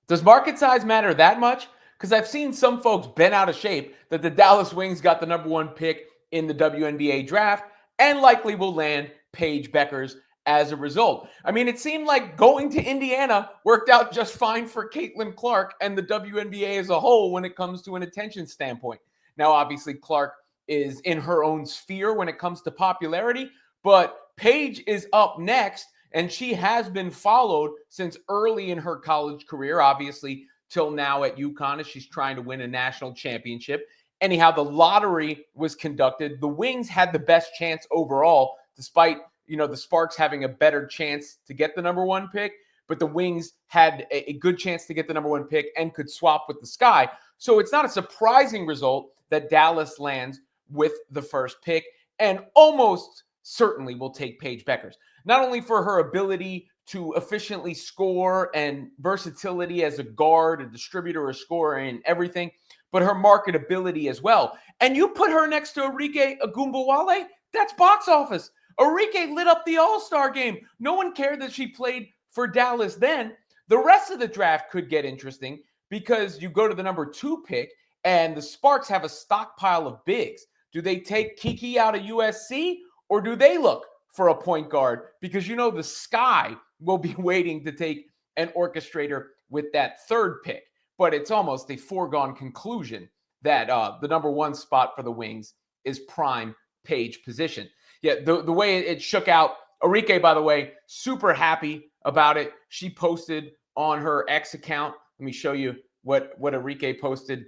Does market size matter that much? Because I've seen some folks bent out of shape that the Dallas Wings got the number one pick in the WNBA draft and likely will land Paige Bueckers as a result. I mean, it seemed like going to Indiana worked out just fine for Caitlin Clark and the WNBA as a whole when it comes to an attention standpoint. Now, obviously, Clark is in her own sphere when it comes to popularity, but Paige is up next, and she has been followed since early in her college career, obviously, till now at UConn as she's trying to win a national championship. Anyhow, the lottery was conducted. The Wings had the best chance overall, despite the Sparks having a better chance to get the number one pick. But the Wings had a good chance to get the number one pick and could swap with the Sky. So it's not a surprising result that Dallas lands with the first pick and almost certainly will take Paige Bueckers. Not only for her ability to efficiently score and versatility as a guard, a distributor, a scorer, and everything, but her marketability as well. And you put her next to Arike Ogunbowale, that's box office. Arike lit up the All-Star game. No one cared that she played for Dallas then. The rest of the draft could get interesting because you go to the number 2 pick and the Sparks have a stockpile of bigs. Do they take Kiki out of USC or do they look for a point guard? Because the Sky will be waiting to take an orchestrator with that 3rd pick. But it's almost a foregone conclusion that the number 1 spot for the Wings is prime Paige position. Yeah, the way it shook out, Arike, by the way, super happy about it. She posted on her X account. Let me show you what Arike posted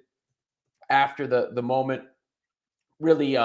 after the moment. Really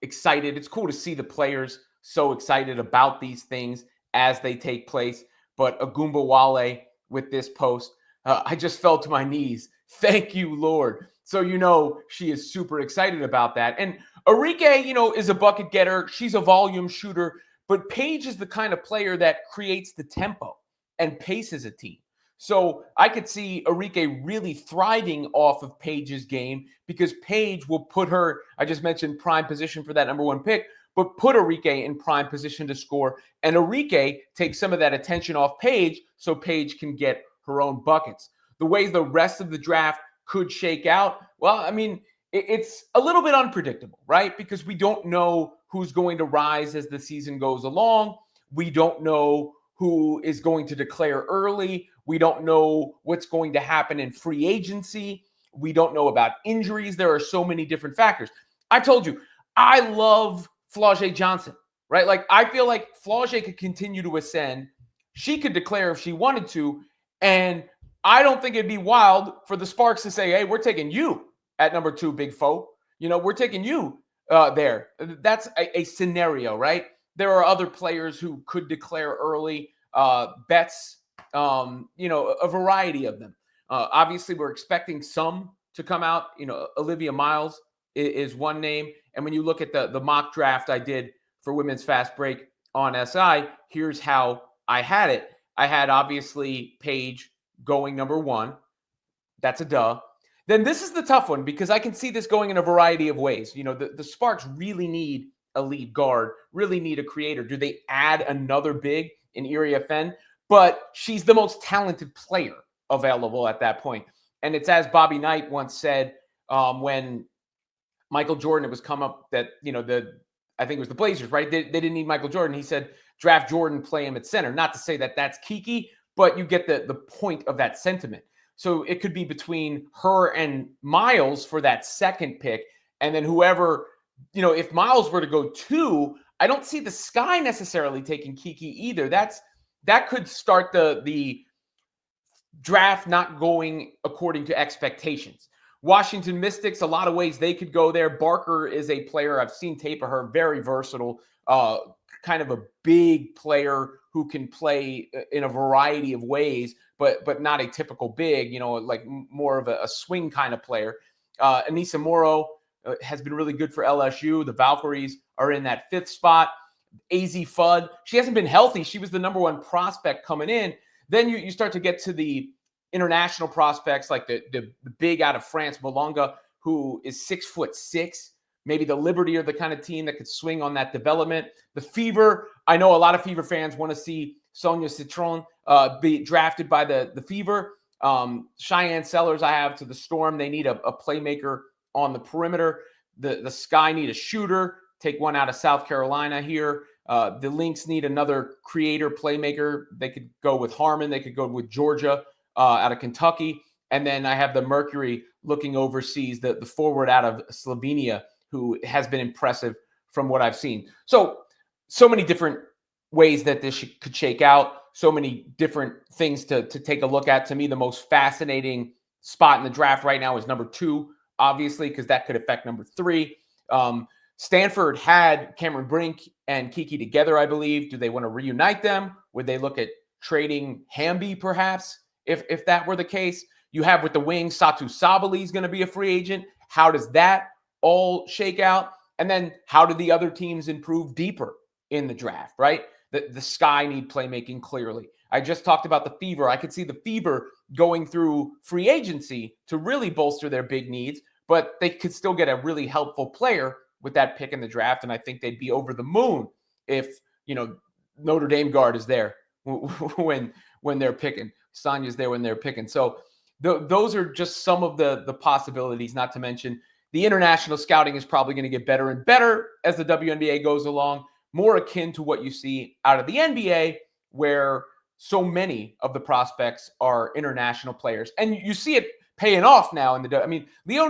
excited. It's cool to see the players so excited about these things as they take place. But Ogunbowale with this post, I just fell to my knees. Thank you, Lord. So, she is super excited about that. And Arike, is a bucket getter. She's a volume shooter. But Paige is the kind of player that creates the tempo and paces a team. So I could see Arike really thriving off of Paige's game because Paige will put her, I just mentioned prime position for that number 1 pick, but put Arike in prime position to score. And Arike takes some of that attention off Paige so Paige can get her own buckets. The way the rest of the draft could shake out, well, I mean, it's a little bit unpredictable, right? Because we don't know who's going to rise as the season goes along. We don't know who is going to declare early. We don't know what's going to happen in free agency. We don't know about injuries. There are so many different factors. I told you, I love Flau'jae Johnson, right? Like, I feel like Flau'jae could continue to ascend. She could declare if she wanted to. And I don't think it'd be wild for the Sparks to say, hey, we're taking you at number 2, big foe. We're taking you there. That's a scenario, right? There are other players who could declare early bets, a variety of them. Obviously, we're expecting some to come out. Olivia Miles is one name. And when you look at the mock draft I did for Women's Fast Break on SI, here's how I had it. I had, obviously, Paige going number 1. That's a duh. Then this is the tough one because I can see this going in a variety of ways. The Sparks really need a lead guard, really need a creator. Do they add another big in Iria Fenn? But she's the most talented player available at that point. And it's as Bobby Knight once said when Michael Jordan, it was come up that, I think it was the Blazers, right? They didn't need Michael Jordan. He said, draft Jordan, play him at center. Not to say that that's Kiki, but you get the point of that sentiment. So it could be between her and Miles for that 2nd pick. And then whoever, if Miles were to go 2, I don't see the Sky necessarily taking Kiki either. That could start the draft not going according to expectations. Washington Mystics, a lot of ways they could go there. Barker is a player, I've seen tape of her, very versatile, kind of a big player who can play in a variety of ways, but not a typical big, like more of a swing kind of player. Anissa Morrow has been really good for LSU. The Valkyries are in that 5th spot. AZ Fudd, she hasn't been healthy. She was the number 1 prospect coming in. Then you start to get to the international prospects like the big out of France, Molonga, who is 6'6". Maybe the Liberty are the kind of team that could swing on that development. The Fever, I know a lot of Fever fans want to see Sonia Citron be drafted by the Fever. Cheyenne Sellers, I have to the Storm. They need a playmaker on the perimeter. The Sky need a shooter. Take one out of South Carolina here. The Lynx need another creator playmaker. They could go with Harmon. They could go with Georgia out of Kentucky. And then I have the Mercury looking overseas, the forward out of Slovenia, who has been impressive from what I've seen. So many different ways that this could shake out. So many different things to take a look at. To me, the most fascinating spot in the draft right now is number 2, obviously, because that could affect number 3. Stanford had Cameron Brink and Kiki together, I believe. Do they want to reunite them? Would they look at trading Hamby, perhaps, if that were the case? You have with the Wings, Satu Sabali is going to be a free agent. How does that all shake out? And then how do the other teams improve deeper in the draft, right? The Sky need playmaking clearly. I just talked about the Fever. I could see the Fever going through free agency to really bolster their big needs, but they could still get a really helpful player with that pick in the draft. And I think they'd be over the moon if, Notre Dame guard is there when they're picking. Sonya's there when they're picking. So those are just some of the possibilities, not to mention the international scouting is probably going to get better and better as the WNBA goes along, more akin to what you see out of the NBA, where so many of the prospects are international players. And you see it paying off now Leonie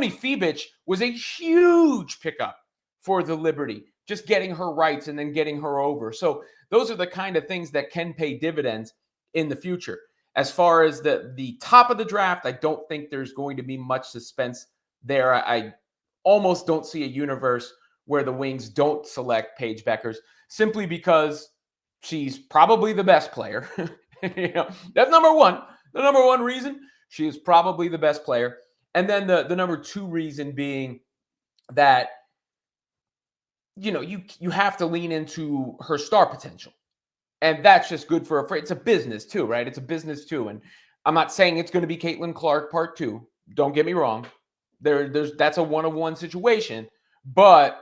Fibic was a huge pickup for the Liberty, just getting her rights and then getting her over. So those are the kind of things that can pay dividends in the future. As far as the top of the draft, I don't think there's going to be much suspense there. I almost don't see a universe where the Wings don't select Paige Bueckers simply because she's probably the best player. That's number one. The number one reason, she is probably the best player. And then the number 2 reason being that, you have to lean into her star potential. And that's just good for it's a business too, right? It's a business too. And I'm not saying it's going to be Caitlin Clark part 2. Don't get me wrong. That's a one-of-one situation. But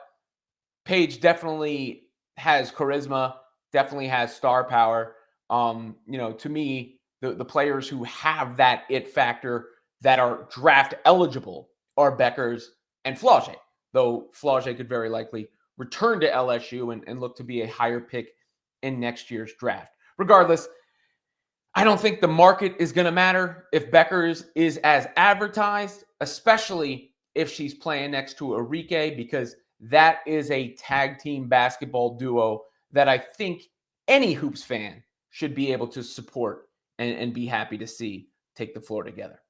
Paige definitely has charisma, definitely has star power. To me, the players who have that it factor that are draft eligible are Bueckers and Flau'jae, though Flau'jae could very likely return to LSU and look to be a higher pick in next year's draft. Regardless, I don't think the market is going to matter if Bueckers is as advertised, especially if she's playing next to Arike, because that is a tag team basketball duo that I think any Hoops fan should be able to support and be happy to see take the floor together.